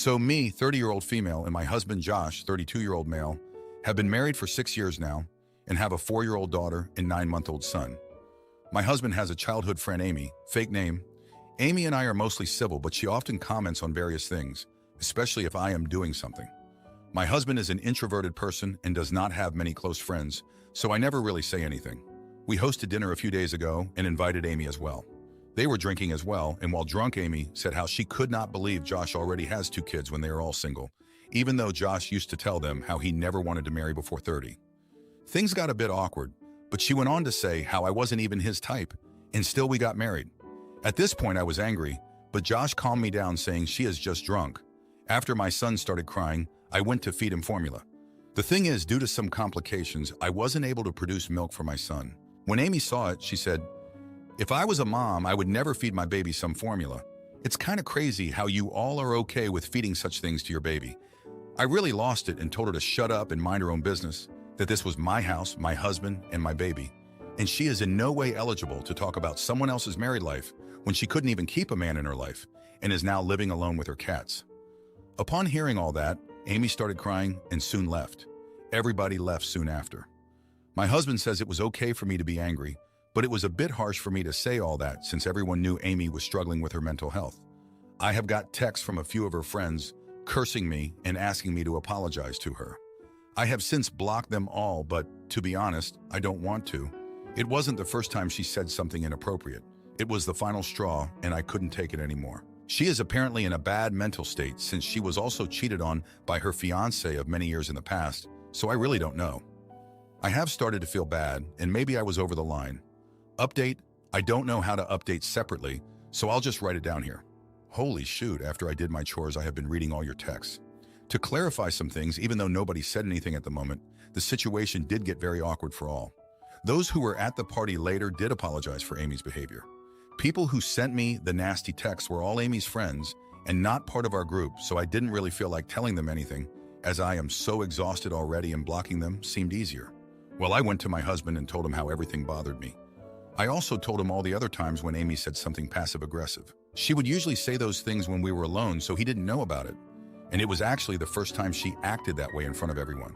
So me, 30-year-old female, and my husband Josh, 32-year-old male, have been married for 6 years now and have a 4-year-old daughter and 9-month-old son. My husband has a childhood friend, Amy, fake name. Amy and I are mostly civil, but she often comments on various things, especially if I am doing something. My husband is an introverted person and does not have many close friends, so I never really say anything. We hosted dinner a few days ago and invited Amy as well. They were drinking as well, and while drunk, Amy said how she could not believe Josh already has 2 kids when they are all single, even though Josh used to tell them how he never wanted to marry before 30. Things got a bit awkward, but she went on to say how I wasn't even his type, and still we got married. At this point, I was angry, but Josh calmed me down, saying she is just drunk. After my son started crying, I went to feed him formula. The thing is, due to some complications, I wasn't able to produce milk for my son. When Amy saw it, she said, "If I was a mom, I would never feed my baby some formula. It's kind of crazy how you all are okay with feeding such things to your baby." I really lost it and told her to shut up and mind her own business, that this was my house, my husband, and my baby, and she is in no way eligible to talk about someone else's married life when she couldn't even keep a man in her life and is now living alone with her cats. Upon hearing all that, Amy started crying and soon left. Everybody left soon after. My husband says it was okay for me to be angry, but it was a bit harsh for me to say all that since everyone knew Amy was struggling with her mental health. I have got texts from a few of her friends cursing me and asking me to apologize to her. I have since blocked them all, but to be honest, I don't want to. It wasn't the first time she said something inappropriate. It was the final straw, and I couldn't take it anymore. She is apparently in a bad mental state since she was also cheated on by her fiancé of many years in the past, so I really don't know. I have started to feel bad, and maybe I was over the line. Update: I don't know how to update separately, so I'll just write it down here. Holy shoot, after I did my chores, I have been reading all your texts. To clarify some things, even though nobody said anything at the moment, the situation did get very awkward for all. Those who were at the party later did apologize for Amy's behavior. People who sent me the nasty texts were all Amy's friends and not part of our group, so I didn't really feel like telling them anything, as I am so exhausted already and blocking them seemed easier. Well, I went to my husband and told him how everything bothered me. I also told him all the other times when Amy said something passive-aggressive. She would usually say those things when we were alone, so he didn't know about it. And it was actually the first time she acted that way in front of everyone.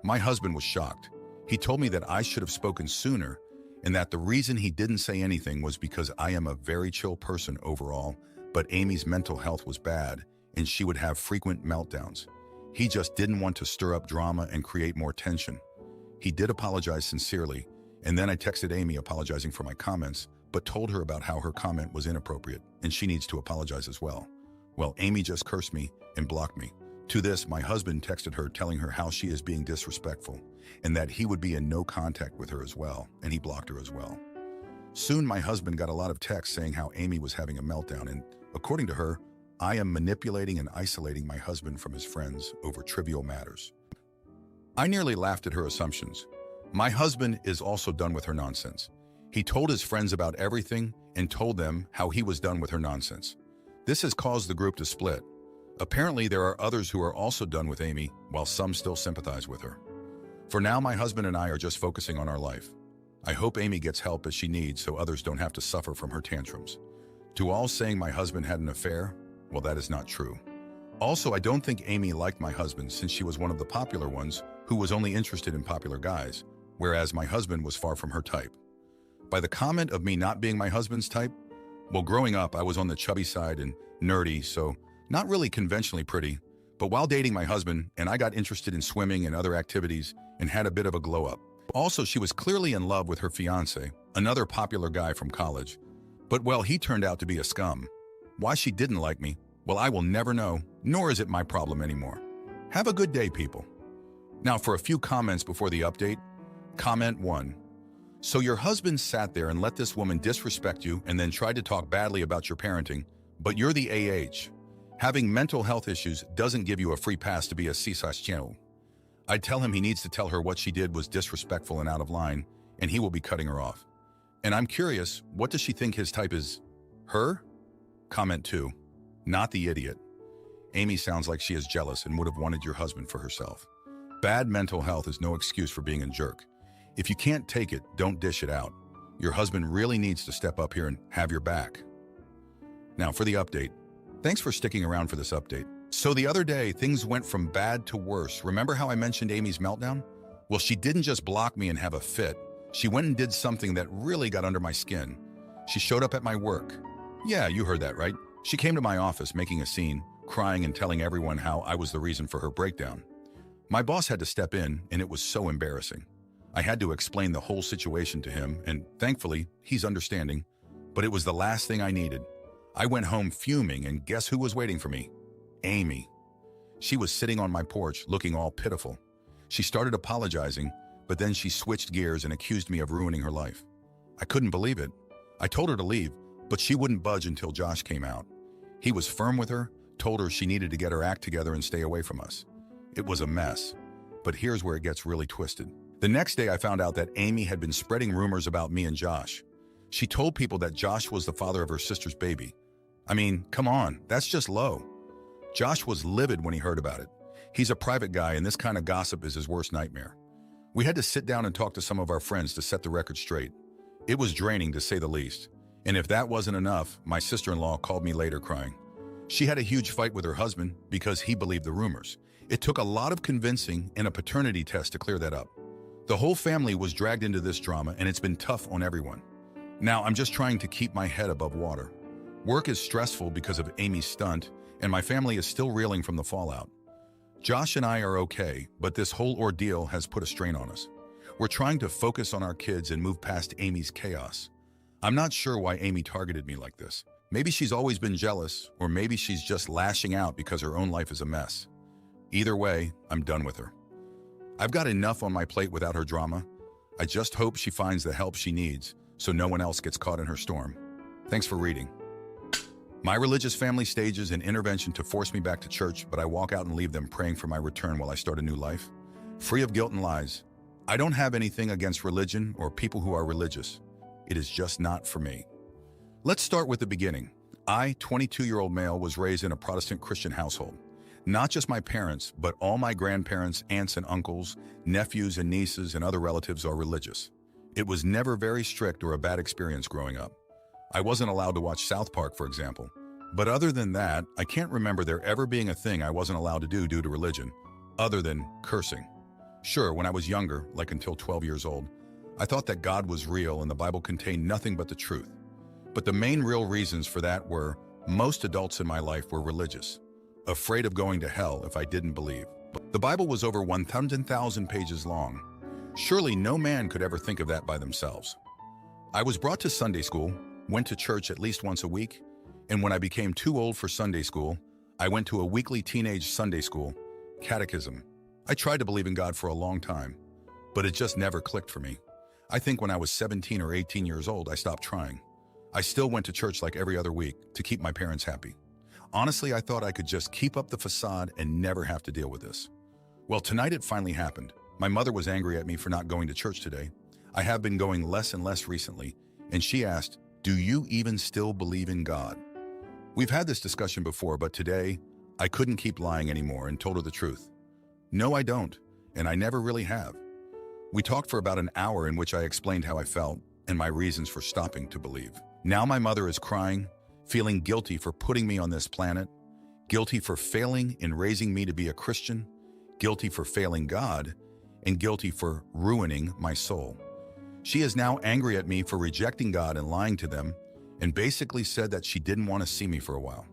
My husband was shocked. He told me that I should have spoken sooner, and that the reason he didn't say anything was because I am a very chill person overall, but Amy's mental health was bad, and she would have frequent meltdowns. He just didn't want to stir up drama and create more tension. He did apologize sincerely, and then I texted Amy apologizing for my comments, but told her about how her comment was inappropriate, and she needs to apologize as well. Well, Amy just cursed me and blocked me. To this, my husband texted her telling her how she is being disrespectful and that he would be in no contact with her as well, and he blocked her as well. Soon, my husband got a lot of texts saying how Amy was having a meltdown, and according to her, I am manipulating and isolating my husband from his friends over trivial matters. I nearly laughed at her assumptions. My husband is also done with her nonsense. He told his friends about everything and told them how he was done with her nonsense. This has caused the group to split. Apparently, there are others who are also done with Amy, while some still sympathize with her. For now, my husband and I are just focusing on our life. I hope Amy gets help as she needs so others don't have to suffer from her tantrums. To all saying my husband had an affair, well, that is not true. Also, I don't think Amy liked my husband since she was one of the popular ones who was only interested in popular guys, whereas my husband was far from her type. By the comment of me not being my husband's type, well, growing up, I was on the chubby side and nerdy, so not really conventionally pretty, but while dating my husband, and I got interested in swimming and other activities and had a bit of a glow up. Also, she was clearly in love with her fiancé, another popular guy from college. But well, he turned out to be a scum. Why she didn't like me, well, I will never know, nor is it my problem anymore. Have a good day, people. Now for a few comments before the update. Comment 1. So your husband sat there and let this woman disrespect you and then tried to talk badly about your parenting, but you're the AH. Having mental health issues doesn't give you a free pass to be a C-size channel. I'd tell him he needs to tell her what she did was disrespectful and out of line, and he will be cutting her off. And I'm curious, what does she think his type is? Her? Comment 2. Not the idiot. Amy sounds like she is jealous and would have wanted your husband for herself. Bad mental health is no excuse for being a jerk. If you can't take it, don't dish it out. Your husband really needs to step up here and have your back. Now for the update. Thanks for sticking around for this update. So the other day, things went from bad to worse. Remember how I mentioned Amy's meltdown? Well, she didn't just block me and have a fit. She went and did something that really got under my skin. She showed up at my work. Yeah, you heard that right. She came to my office making a scene, crying and telling everyone how I was the reason for her breakdown. My boss had to step in, and it was so embarrassing. I had to explain the whole situation to him, and thankfully, he's understanding. But it was the last thing I needed. I went home fuming, and guess who was waiting for me? Amy. She was sitting on my porch, looking all pitiful. She started apologizing, but then she switched gears and accused me of ruining her life. I couldn't believe it. I told her to leave, but she wouldn't budge until Josh came out. He was firm with her, told her she needed to get her act together and stay away from us. It was a mess. But here's where it gets really twisted. The next day, I found out that Amy had been spreading rumors about me and Josh. She told people that Josh was the father of her sister's baby. I mean, come on, that's just low. Josh was livid when he heard about it. He's a private guy, and this kind of gossip is his worst nightmare. We had to sit down and talk to some of our friends to set the record straight. It was draining, to say the least. And if that wasn't enough, my sister-in-law called me later crying. She had a huge fight with her husband because he believed the rumors. It took a lot of convincing and a paternity test to clear that up. The whole family was dragged into this drama, and it's been tough on everyone. Now, I'm just trying to keep my head above water. Work is stressful because of Amy's stunt, and my family is still reeling from the fallout. Josh and I are okay, but this whole ordeal has put a strain on us. We're trying to focus on our kids and move past Amy's chaos. I'm not sure why Amy targeted me like this. Maybe she's always been jealous, or maybe she's just lashing out because her own life is a mess. Either way, I'm done with her. I've got enough on my plate without her drama. I just hope she finds the help she needs so no one else gets caught in her storm. Thanks for reading. My religious family stages an intervention to force me back to church, but I walk out and leave them praying for my return while I start a new life, free of guilt and lies. I don't have anything against religion or people who are religious. It is just not for me. Let's start with the beginning. I, 22-year-old male, was raised in a Protestant Christian household. Not just my parents, but all my grandparents, aunts and uncles, nephews and nieces, and other relatives are religious. It was never very strict or a bad experience growing up. I wasn't allowed to watch South Park, for example. But other than that, I can't remember there ever being a thing I wasn't allowed to do due to religion, other than cursing. Sure, when I was younger, like until 12 years old, I thought that God was real and the Bible contained nothing but the truth. But the main real reasons for that were most adults in my life were religious, afraid of going to hell if I didn't believe. The Bible was over 100,000 pages long. Surely no man could ever think of that by themselves. I was brought to Sunday school, went to church at least once a week, and when I became too old for Sunday school, I went to a weekly teenage Sunday school, catechism. I tried to believe in God for a long time, but it just never clicked for me. I think when I was 17 or 18 years old, I stopped trying. I still went to church like every other week to keep my parents happy. Honestly, I thought I could just keep up the facade and never have to deal with this. Well, tonight it finally happened. My mother was angry at me for not going to church today. I have been going less and less recently, and she asked, "Do you even still believe in God?" We've had this discussion before, but today, I couldn't keep lying anymore and told her the truth. No, I don't, and I never really have. We talked for about an hour in which I explained how I felt and my reasons for stopping to believe. Now my mother is crying, feeling guilty for putting me on this planet, guilty for failing in raising me to be a Christian, guilty for failing God, and guilty for ruining my soul. She is now angry at me for rejecting God and lying to them, and basically said that she didn't want to see me for a while.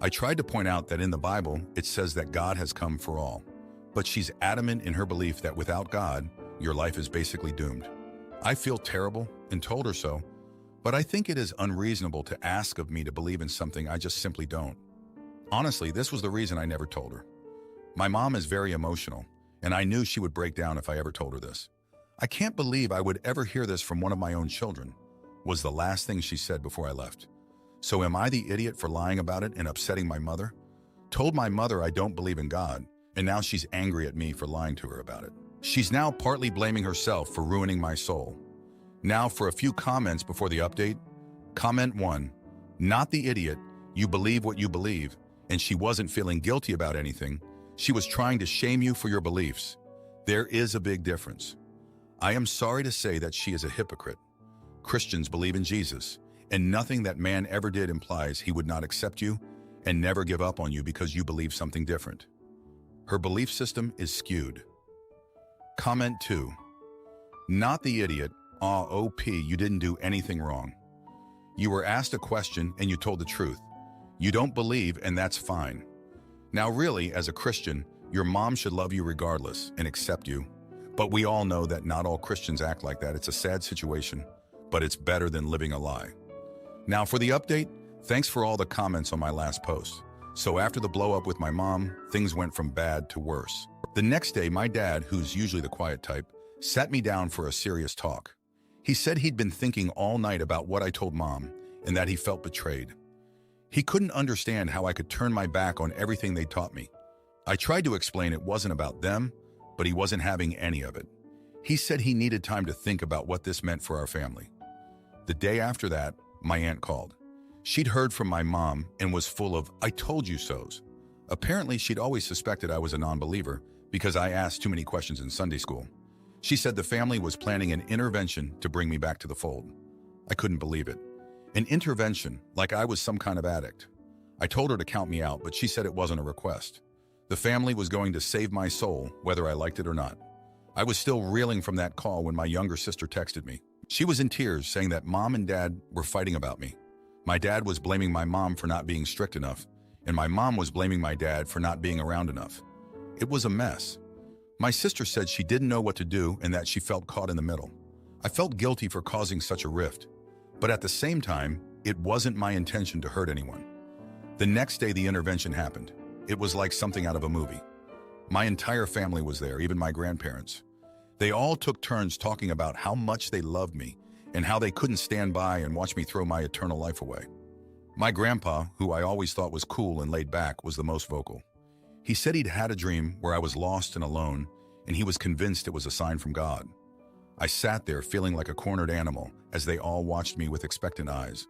I tried to point out that in the Bible, it says that God has come for all, but she's adamant in her belief that without God, your life is basically doomed. I feel terrible and told her so, but I think it is unreasonable to ask of me to believe in something I just simply don't. Honestly, this was the reason I never told her. My mom is very emotional, and I knew she would break down if I ever told her this. I can't believe I would ever hear this from one of my own children, was the last thing she said before I left. So am I the idiot for lying about it and upsetting my mother? Told my mother I don't believe in God, and now she's angry at me for lying to her about it. She's now partly blaming herself for ruining my soul. Now for a few comments before the update. Comment 1. Not the idiot. You believe what you believe, and she wasn't feeling guilty about anything. She was trying to shame you for your beliefs. There is a big difference. I am sorry to say that she is a hypocrite. Christians believe in Jesus, and nothing that man ever did implies he would not accept you and never give up on you because you believe something different. Her belief system is skewed. Comment 2. Not the idiot. OP, you didn't do anything wrong. You were asked a question and you told the truth. You don't believe, and that's fine. Now really, as a Christian, your mom should love you regardless and accept you. But we all know that not all Christians act like that. It's a sad situation, but it's better than living a lie. Now for the update, thanks for all the comments on my last post. So after the blow up with my mom, things went from bad to worse. The next day, my dad, who's usually the quiet type, sat me down for a serious talk. He said he'd been thinking all night about what I told mom and that he felt betrayed. He couldn't understand how I could turn my back on everything they taught me. I tried to explain it wasn't about them, but he wasn't having any of it. He said he needed time to think about what this meant for our family. The day after that, my aunt called. She'd heard from my mom and was full of "I told you so's." Apparently, she'd always suspected I was a non-believer because I asked too many questions in Sunday school. She said the family was planning an intervention to bring me back to the fold. I couldn't believe it. An intervention, like I was some kind of addict. I told her to count me out, but she said it wasn't a request. The family was going to save my soul, whether I liked it or not. I was still reeling from that call when my younger sister texted me. She was in tears, saying that mom and dad were fighting about me. My dad was blaming my mom for not being strict enough, and my mom was blaming my dad for not being around enough. It was a mess. My sister said she didn't know what to do and that she felt caught in the middle. I felt guilty for causing such a rift, but at the same time, it wasn't my intention to hurt anyone. The next day, the intervention happened. It was like something out of a movie. My entire family was there, even my grandparents. They all took turns talking about how much they loved me and how they couldn't stand by and watch me throw my eternal life away. My grandpa, who I always thought was cool and laid back, was the most vocal. He said he'd had a dream where I was lost and alone, and he was convinced it was a sign from God. I sat there feeling like a cornered animal as they all watched me with expectant eyes.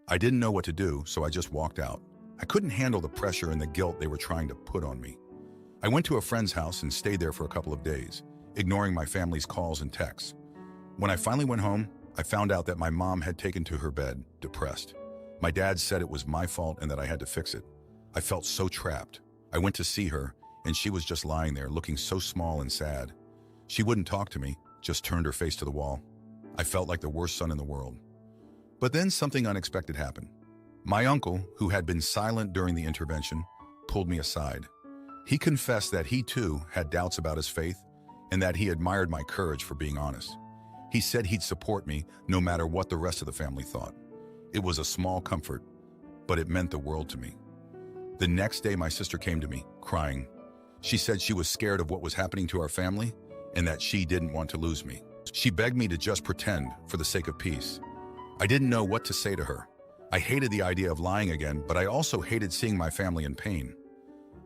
I didn't know what to do, so I just walked out. I couldn't handle the pressure and the guilt they were trying to put on me. I went to a friend's house and stayed there for a couple of days, ignoring my family's calls and texts. When I finally went home, I found out that my mom had taken to her bed, depressed. My dad said it was my fault and that I had to fix it. I felt so trapped. I went to see her, and she was just lying there, looking so small and sad. She wouldn't talk to me, just turned her face to the wall. I felt like the worst son in the world. But then something unexpected happened. My uncle, who had been silent during the intervention, pulled me aside. He confessed that he too had doubts about his faith and that he admired my courage for being honest. He said he'd support me no matter what the rest of the family thought. It was a small comfort, but it meant the world to me. The next day, my sister came to me, crying. She said she was scared of what was happening to our family and that she didn't want to lose me. She begged me to just pretend for the sake of peace. I didn't know what to say to her. I hated the idea of lying again, but I also hated seeing my family in pain.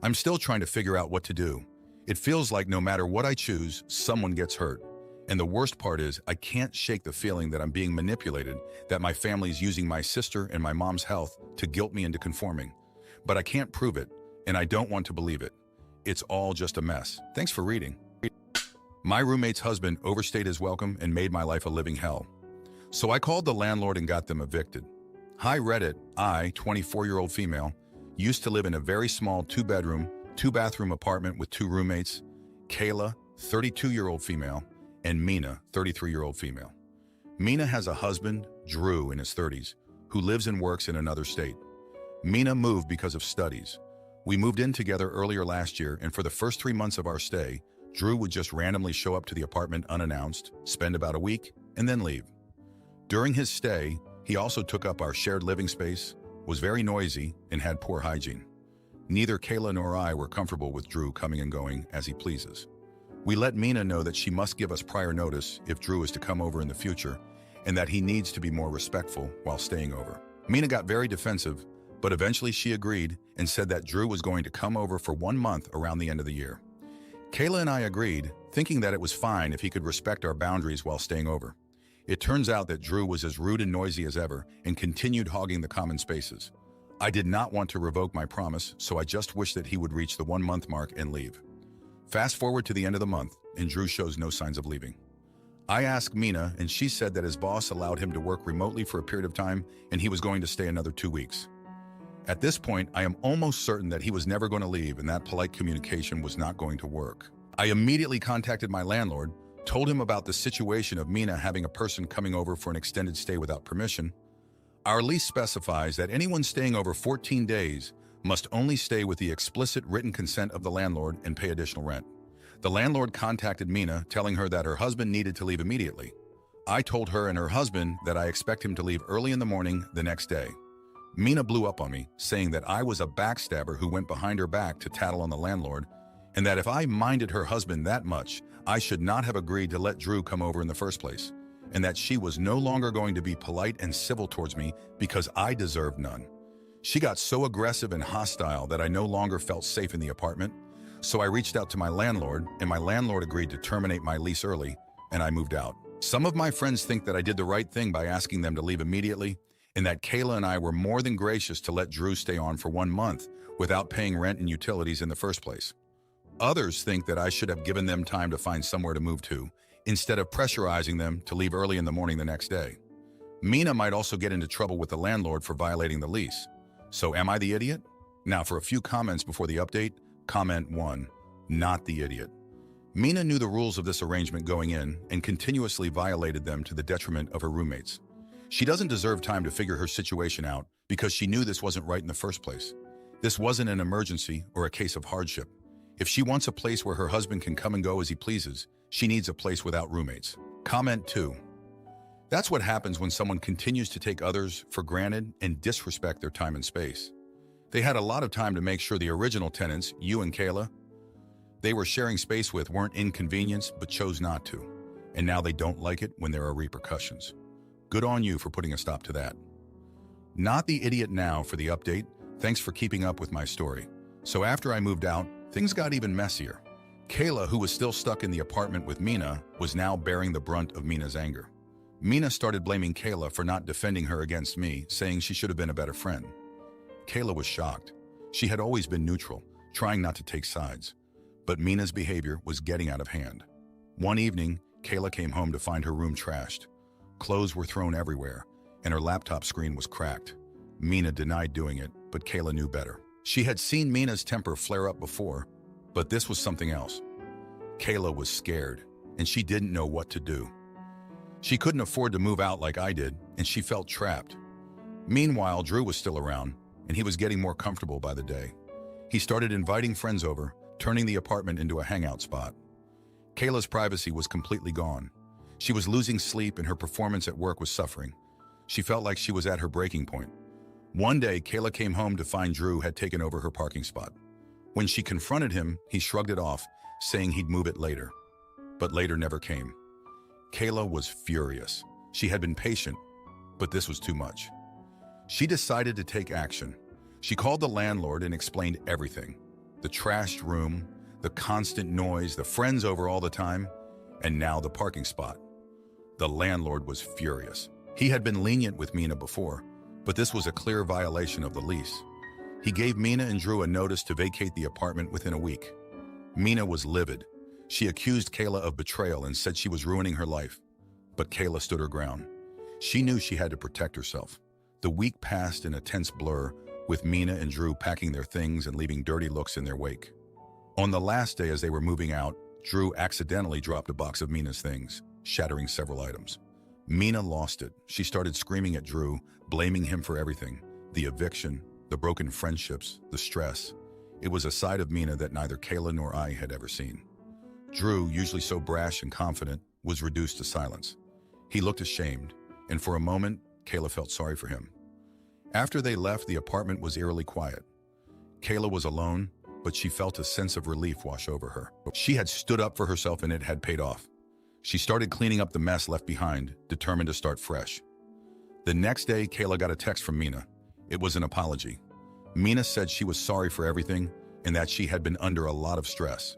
I'm still trying to figure out what to do. It feels like no matter what I choose, someone gets hurt. And the worst part is, I can't shake the feeling that I'm being manipulated, that my family's using my sister and my mom's health to guilt me into conforming. But I can't prove it, and I don't want to believe it. It's all just a mess. Thanks for reading. My roommate's husband overstayed his welcome and made my life a living hell. So I called the landlord and got them evicted. Hi Reddit, I, 24-year-old female, used to live in a very small 2-bedroom, 2-bathroom apartment with 2 roommates, Kayla, 32-year-old female, and Mina, 33-year-old female. Mina has a husband, Drew, in his 30s, who lives and works in another state. Mina moved because of studies. We moved in together earlier last year, and for the first 3 months of our stay, Drew would just randomly show up to the apartment unannounced, spend about a week, and then leave. During his stay, he also took up our shared living space, was very noisy, and had poor hygiene. Neither Kayla nor I were comfortable with Drew coming and going as he pleases. We let Mina know that she must give us prior notice if Drew is to come over in the future, and that he needs to be more respectful while staying over. Mina got very defensive, but eventually she agreed and said that Drew was going to come over for 1 month around the end of the year. Kayla and I agreed, thinking that it was fine if he could respect our boundaries while staying over. It turns out that Drew was as rude and noisy as ever and continued hogging the common spaces. I did not want to revoke my promise, so I just wished that he would reach the 1-month mark and leave. Fast forward to the end of the month, and Drew shows no signs of leaving. I asked Mina, and she said that his boss allowed him to work remotely for a period of time, and he was going to stay another 2 weeks. At this point, I am almost certain that he was never going to leave and that polite communication was not going to work. I immediately contacted my landlord, told him about the situation of Mina having a person coming over for an extended stay without permission. Our lease specifies that anyone staying over 14 days must only stay with the explicit written consent of the landlord and pay additional rent. The landlord contacted Mina, telling her that her husband needed to leave immediately. I told her and her husband that I expect him to leave early in the morning the next day. Mina blew up on me, saying that I was a backstabber who went behind her back to tattle on the landlord, and that if I minded her husband that much, I should not have agreed to let Drew come over in the first place, and that she was no longer going to be polite and civil towards me because I deserved none. She got so aggressive and hostile that I no longer felt safe in the apartment, so I reached out to my landlord, and my landlord agreed to terminate my lease early, and I moved out. Some of my friends think that I did the right thing by asking them to leave immediately, and that Kayla and I were more than gracious to let Drew stay on for 1 month without paying rent and utilities in the first place. Others think that I should have given them time to find somewhere to move to, instead of pressurizing them to leave early in the morning the next day. Mina might also get into trouble with the landlord for violating the lease. So am I the idiot? Now for a few comments before the update. Comment 1. Not the idiot. Mina knew the rules of this arrangement going in and continuously violated them to the detriment of her roommates. She doesn't deserve time to figure her situation out because she knew this wasn't right in the first place. This wasn't an emergency or a case of hardship. If she wants a place where her husband can come and go as he pleases, she needs a place without roommates. Comment 2. That's what happens when someone continues to take others for granted and disrespect their time and space. They had a lot of time to make sure the original tenants, you and Kayla, they were sharing space with weren't inconvenienced but chose not to. And now they don't like it when there are repercussions. Good on you for putting a stop to that. Not the idiot now for the update. Thanks for keeping up with my story. So after I moved out, things got even messier. Kayla, who was still stuck in the apartment with Mina, was now bearing the brunt of Mina's anger. Mina started blaming Kayla for not defending her against me, saying she should have been a better friend. Kayla was shocked. She had always been neutral, trying not to take sides. But Mina's behavior was getting out of hand. One evening, Kayla came home to find her room trashed. Clothes were thrown everywhere, and her laptop screen was cracked. Mina denied doing it, but Kayla knew better. She had seen Mina's temper flare up before, but this was something else. Kayla was scared, and she didn't know what to do. She couldn't afford to move out like I did, and she felt trapped. Meanwhile, Drew was still around, and he was getting more comfortable by the day. He started inviting friends over, turning the apartment into a hangout spot. Kayla's privacy was completely gone. She was losing sleep and her performance at work was suffering. She felt like she was at her breaking point. One day, Kayla came home to find Drew had taken over her parking spot. When she confronted him, he shrugged it off, saying he'd move it later. But later never came. Kayla was furious. She had been patient, but this was too much. She decided to take action. She called the landlord and explained everything. The trashed room, the constant noise, the friends over all the time, and now the parking spot. The landlord was furious. He had been lenient with Mina before, but this was a clear violation of the lease. He gave Mina and Drew a notice to vacate the apartment within a week. Mina was livid. She accused Kayla of betrayal and said she was ruining her life. But Kayla stood her ground. She knew she had to protect herself. The week passed in a tense blur, with Mina and Drew packing their things and leaving dirty looks in their wake. On the last day as they were moving out, Drew accidentally dropped a box of Mina's things, shattering several items. Mina lost it. She started screaming at Drew, blaming him for everything. The eviction, the broken friendships, the stress. It was a side of Mina that neither Kayla nor I had ever seen. Drew, usually so brash and confident, was reduced to silence. He looked ashamed, and for a moment, Kayla felt sorry for him. After they left, the apartment was eerily quiet. Kayla was alone, but she felt a sense of relief wash over her. She had stood up for herself and it had paid off. She started cleaning up the mess left behind, determined to start fresh. The next day, Kayla got a text from Mina. It was an apology. Mina said she was sorry for everything and that she had been under a lot of stress.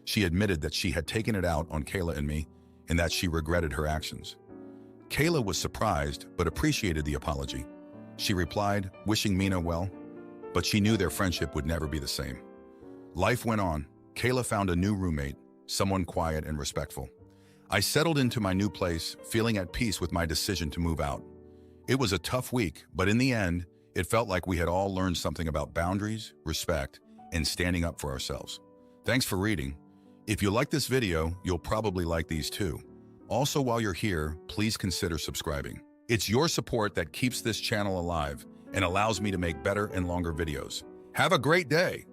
She admitted that she had taken it out on Kayla and me and that she regretted her actions. Kayla was surprised but appreciated the apology. She replied, wishing Mina well, but she knew their friendship would never be the same. Life went on. Kayla found a new roommate, someone quiet and respectful. I settled into my new place, feeling at peace with my decision to move out. It was a tough week, but in the end, It felt like we had all learned something about boundaries, respect, and standing up for ourselves. Thanks for reading. If you like this video, you'll probably like these too. Also, while you're here, please consider subscribing. It's your support that keeps this channel alive and allows me to make better and longer videos. Have a great day!